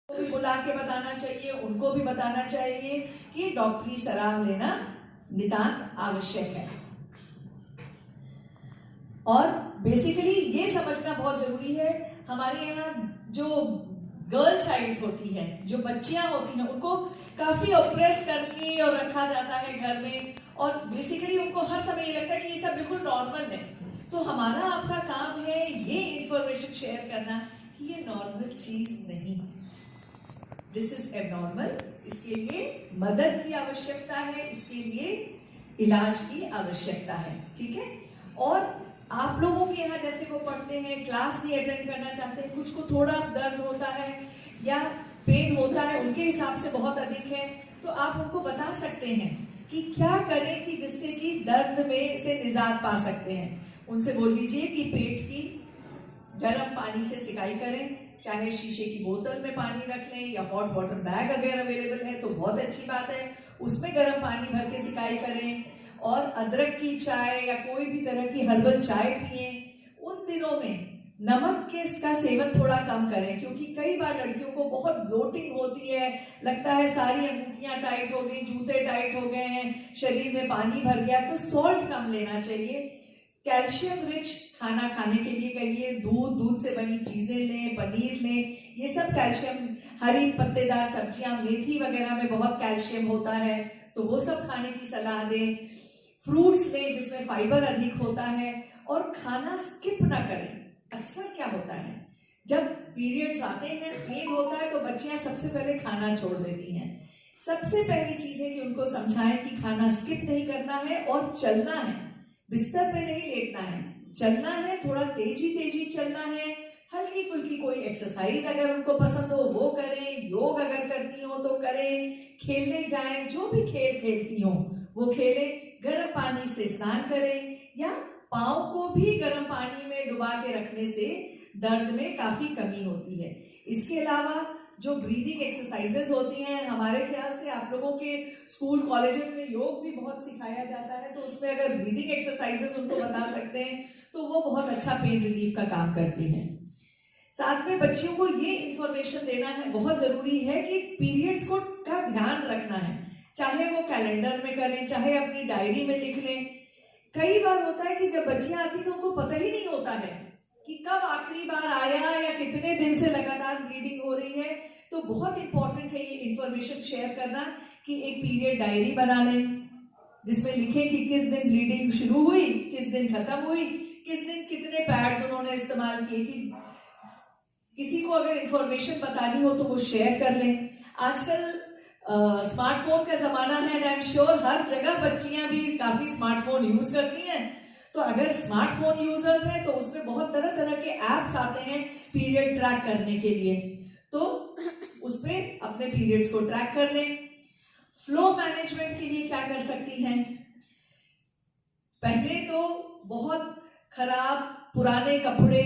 भी बुला के बताना चाहिए, उनको भी बताना चाहिए कि डॉक्टरी सलाह लेना नितांत आवश्यक है। और बेसिकली ये समझना बहुत जरूरी है, हमारे यहाँ जो गर्ल चाइल्ड होती है, जो बच्चियां होती हैं, उनको काफी ऑप्रेस करके और रखा जाता है घर में, और बेसिकली उनको हर समय ये लगता है कि ये सब बिल्कुल नॉर्मल है। तो हमारा आपका काम है ये इंफॉर्मेशन शेयर करना कि ये नॉर्मल चीज नहीं, दिस इज एबनॉर्मल, इसके लिए मदद की आवश्यकता है, इसके लिए इलाज की आवश्यकता है। ठीक है। और आप लोगों के यहाँ जैसे वो पढ़ते हैं, क्लास नहीं अटेंड करना चाहते हैं, कुछ को थोड़ा दर्द होता है या पेन होता है, उनके हिसाब से बहुत अधिक है, तो आप उनको बता सकते हैं कि क्या करें कि जिससे कि दर्द में से निजात पा सकते हैं। उनसे बोल दीजिए कि पेट की गर्म पानी से सिकाई करें, चाहे शीशे की बोतल में पानी रख लें या हॉट वाटर बैग अगर अवेलेबल है तो बहुत अच्छी बात है, उसमें गर्म पानी भर के सिकाई करें। और अदरक की चाय या कोई भी तरह की हर्बल चाय पिए। उन दिनों में नमक के इसका सेवन थोड़ा कम करें, क्योंकि कई बार लड़कियों को बहुत ब्लोटिंग होती है, लगता है सारी अंगूठियां टाइट हो गई, जूते टाइट हो गए हैं, शरीर में पानी भर गया, तो सॉल्ट कम लेना चाहिए। कैल्शियम रिच खाना खाने के लिए करिए, दूध से बनी चीजें लें, पनीर लें, ये सब कैल्शियम, हरी पत्तेदार सब्जियां, मेथी वगैरह में बहुत कैल्शियम होता है, तो वो सब खाने की सलाह दें। फ्रूट्स लें जिसमें फाइबर अधिक होता है, और खाना स्किप ना करें। अक्सर क्या होता है, जब पीरियड्स आते हैं, पेन होता है, तो बच्चियां सबसे पहले खाना छोड़ देती हैं। सबसे पहली चीज है कि उनको समझाएं कि खाना स्किप नहीं करना है और चलना है, बिस्तर पे नहीं लेटना है, चलना है, थोड़ा तेजी चलना है, हल्की फुल्की कोई एक्सरसाइज अगर उनको पसंद हो वो करें, योग अगर करती हो तो करें, खेलने जाएं, जो भी खेल खेलती हो वो खेलें, गर्म पानी से स्नान करें, या पाँव को भी गर्म पानी में डुबा के रखने से दर्द में काफी कमी होती है। इसके अलावा जो ब्रीदिंग एक्सरसाइजेस होती हैं, हमारे ख्याल से आप लोगों के स्कूल कॉलेजेस में योग भी बहुत सिखाया जाता है, तो उसमें अगर ब्रीदिंग एक्सरसाइजेस उनको बता सकते हैं तो वो बहुत अच्छा पेन रिलीफ का काम करती हैं। साथ में बच्चियों को ये इंफॉर्मेशन देना है, बहुत जरूरी है कि पीरियड्स को का ध्यान रखना है, चाहे वो कैलेंडर में करें, चाहे अपनी डायरी में लिख लें। कई बार होता है कि जब बच्चियां आती तो उनको पता ही नहीं होता है कि कब आखिरी बार आया या कितने दिन से लगातार ब्लीडिंग हो रही है, तो बहुत इंपॉर्टेंट है ये इंफॉर्मेशन शेयर करना कि एक पीरियड डायरी बना लें जिसमें लिखें कि किस दिन ब्लीडिंग शुरू हुई, किस दिन खत्म हुई, किस दिन कितने पैड्स उन्होंने इस्तेमाल किए, कि किसी को अगर इंफॉर्मेशन बतानी हो तो वो शेयर कर लें। आजकल स्मार्टफोन का जमाना है, एंड आई एम श्योर हर जगह बच्चियां भी काफी स्मार्टफोन यूज करती हैं, तो अगर स्मार्टफोन यूजर्स हैं तो उसमें बहुत तरह तरह के एप्स आते हैं पीरियड ट्रैक करने के लिए, तो उसमें अपने पीरियड्स को ट्रैक कर लें। फ्लो मैनेजमेंट के लिए क्या कर सकती हैं, पहले तो बहुत खराब पुराने कपड़े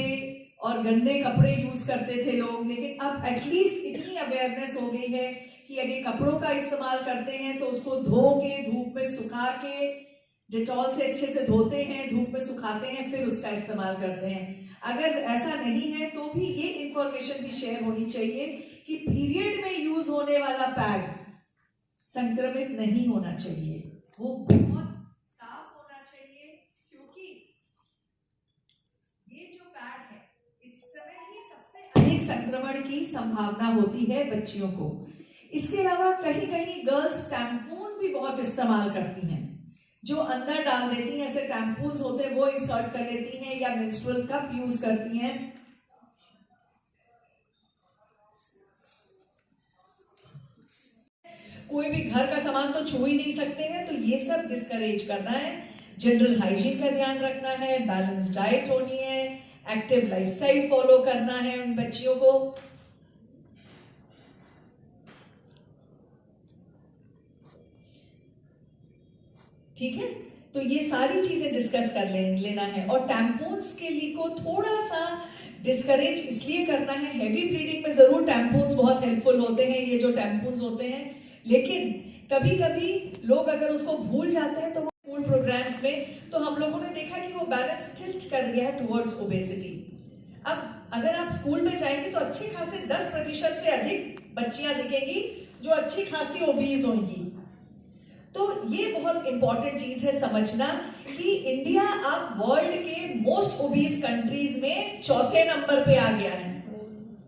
और गंदे कपड़े यूज करते थे लोग, लेकिन अब एटलीस्ट इतनी अवेयरनेस हो गई है कि अगर कपड़ों का इस्तेमाल करते हैं तो उसको धो के धूप में सुखा के डेटॉल से अच्छे से धोते हैं, धूप में सुखाते हैं, फिर उसका इस्तेमाल करते हैं। अगर ऐसा नहीं है तो भी ये इंफॉर्मेशन भी शेयर होनी चाहिए कि पीरियड में यूज होने वाला पैड संक्रमित नहीं होना चाहिए, वो बहुत साफ होना चाहिए, क्योंकि ये जो पैड है इस समय ही सबसे अधिक संक्रमण की संभावना होती है बच्चियों को। इसके अलावा कहीं कहीं गर्ल्स टैम्पून भी बहुत इस्तेमाल करती हैं, जो अंदर डाल देती हैं, ऐसे टैम्पून्स होते हैं वो इंसर्ट कर लेती हैं, या मेंस्ट्रुअल कप यूज करती हैं। कोई भी घर का सामान तो छू ही नहीं सकते हैं, तो ये सब डिस्करेज करना है। जनरल हाइजीन का ध्यान रखना है, बैलेंस डाइट होनी है, एक्टिव लाइफस्टाइल फॉलो करना है उन बच्चियों को। ठीक है, तो ये सारी चीजें डिस्कस कर लेना है। और टैम्पून्स के लिए को थोड़ा सा डिस्करेज इसलिए करना है, हेवी ब्लीडिंग में जरूर टैम्पून्स बहुत हेल्पफुल होते हैं, ये जो टैम्पून्स होते हैं, लेकिन कभी कभी लोग अगर उसको भूल जाते हैं तो वो स्कूल प्रोग्राम्स में, तो हम लोगों ने देखा कि वो बैलेंस टिल्ट कर गया है टुवर्ड्स ओबेसिटी। अब अगर आप स्कूल में जाएंगे तो अच्छे खासे 10% से अधिक बच्चियां दिखेंगी जो अच्छी खासी ओबीज होंगी। तो ये बहुत इंपॉर्टेंट चीज है समझना कि इंडिया अब वर्ल्ड के मोस्ट ओबीज कंट्रीज में चौथे नंबर पे आ गया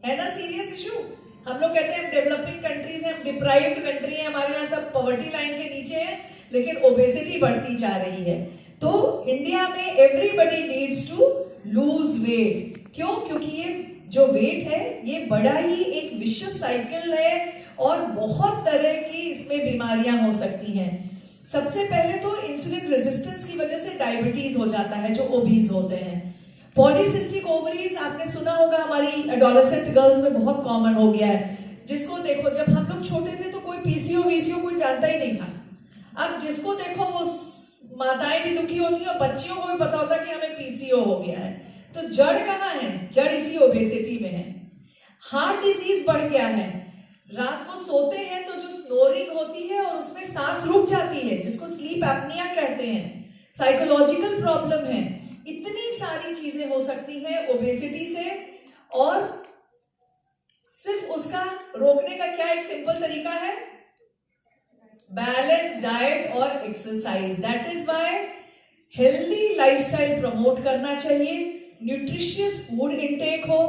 है ना सीरियस इशू। हम लोग कहते हैं डेवलपिंग कंट्रीज हैं, डिप्राइव्ड कंट्री है, हमारे यहाँ सब पॉवर्टी लाइन के नीचे है, लेकिन ओबेसिटी बढ़ती जा रही है। तो इंडिया में everybody needs to lose weight. क्यों? क्योंकि ये जो वेट है ये बड़ा ही एक विशियस साइकिल है और बहुत तरह की इसमें बीमारियां हो सकती हैं। सबसे पहले तो इंसुलिन रेजिस्टेंस की वजह से डायबिटीज हो जाता है जो ओबीज होते हैं। पॉलीसिस्टिक ओवरीज आपने सुना होगा, हमारी एडोलेसेंट गर्ल्स में बहुत कॉमन हो गया है। जिसको देखो, जब हम लोग छोटे थे तो कोई पीसीओ वीसीओ कोई जानता ही नहीं था। अब जिसको देखो वो माताएं भी दुखी होती हैं और बच्चियों को भी पता होता है कि हमें पीसीओ हो गया है। तो जड़ कहाँ है? जड़ इसी ओबेसिटी में है। हार्ट डिजीज बढ़ गया है। रात को सोते हैं तो जो स्नोरिंग होती है और उसमें सांस रुक जाती है, जिसको स्लीप एपनिया कहते हैं। साइकोलॉजिकल प्रॉब्लम है। इतनी सारी चीजें हो सकती हैं ओबेसिटी से, और सिर्फ उसका रोकने का क्या एक सिंपल तरीका है? बैलेंस डाइट और exercise. That is why healthy lifestyle promote करना चाहिए, न्यूट्रिशियस फूड इनटेक हो।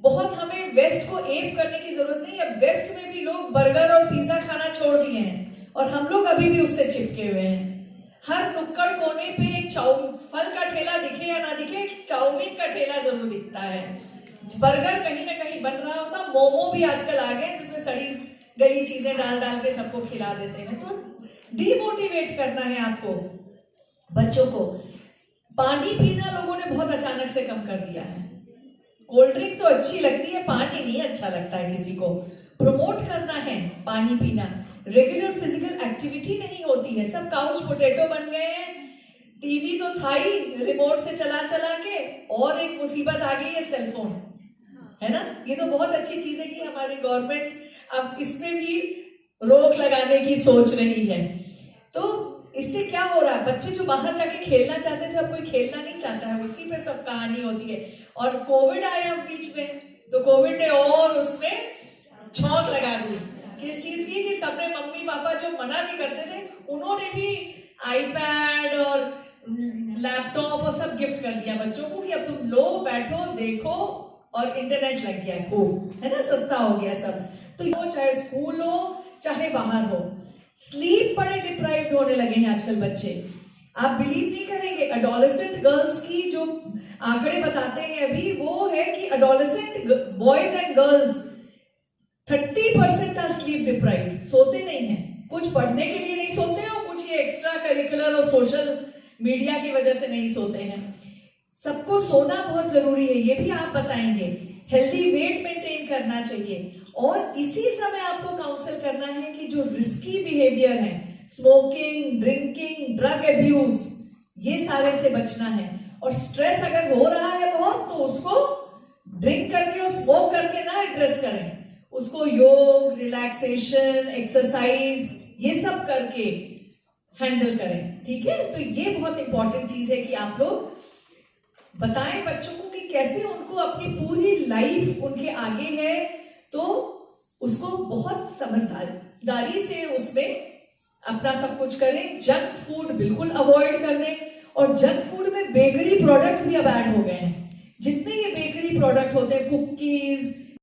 बहुत हमें वेस्ट को एम करने की जरूरत नहीं है। वेस्ट में भी लोग बर्गर और पिज्जा खाना छोड़ दिए हैं और हम लोग अभी भी उससे चिपके हुए हैं। हर नुक्कड़ कोने पे एक फल का ठेला दिखे या ना दिखे, चाउमीन का ठेला जरूर दिखता है। बर्गर कहीं ना कहीं बन रहा होता। मोमो भी आजकल आ गए जिसमें सड़ी गली चीजें डाल डाल के सबको खिला देते हैं। तो डीमोटिवेट करना है आपको बच्चों को। पानी पीना लोगों ने बहुत अचानक से कम कर दिया है। कोल्ड ड्रिंक तो अच्छी लगती है, पानी नहीं अच्छा लगता है किसी को। प्रमोट करना है पानी पीना। रेगुलर फिजिकल एक्टिविटी नहीं होती है, सब काउच पोटैटो बन गए हैं। टीवी तो था ही, रिमोट से चला चला के, और एक मुसीबत आ गई है सेलफोन, है ना। ये तो बहुत अच्छी चीज है कि हमारी गवर्नमेंट अब इसमें भी रोक लगाने की सोच रही है। तो इससे क्या हो रहा है? बच्चे जो बाहर जाके खेलना चाहते थे अब कोई खेलना नहीं चाहता है। उसी पे सब कहानी होती है। और कोविड आया बीच में, तो कोविड ने और उसमें छौंक लगा दी। किस चीज की? कि सबने मम्मी पापा जो मना भी करते थे उन्होंने भी आईपैड और लैपटॉप और सब गिफ्ट कर दिया बच्चों को कि अब तुम लो, बैठो, देखो, और इंटरनेट लग गया खूब, है ना, सस्ता हो गया सब। तो वो चाहे स्कूल हो चाहे बाहर हो, स्लीप बड़े डिप्राइव्ड होने लगे हैं आजकल बच्चे। आप बिलीव नहीं करेंगे, एडोलेसेंट गर्ल्स की जो आंकड़े बताते हैं अभी, वो है कि adolescent boys and girls 30% are sleep deprived. सोते नहीं है, कुछ पढ़ने के लिए नहीं सोते हैं और कुछ ये एक्स्ट्रा करिकुलर और सोशल मीडिया की वजह से नहीं सोते हैं। सबको सोना बहुत जरूरी है, ये भी आप बताएंगे। हेल्दी वेट मेंटेन करना चाहिए, और इसी समय आपको काउंसल करना है कि जो रिस्की बिहेवियर है, स्मोकिंग, ड्रिंकिंग, ड्रग एब्यूज, ये सारे से बचना है। और स्ट्रेस अगर हो रहा है बहुत तो उसको ड्रिंक करके और स्मोक करके ना एड्रेस करें, उसको योग, रिलैक्सेशन, एक्सरसाइज, ये सब करके हैंडल करें। ठीक है, तो ये बहुत इंपॉर्टेंट चीज है कि आप लोग बताएं बच्चों को कि कैसे उनको अपनी पूरी लाइफ उनके आगे है, तो उसको बहुत समझदारी से उसमें अपना सब कुछ करें। जंक फूड बिल्कुल अवॉइड कर दें, और जंक फूड में बेकरी प्रोडक्ट भी अब ऐड हो गए हैं। जितने ये बेकरी प्रोडक्ट होते हैं, कुकीज,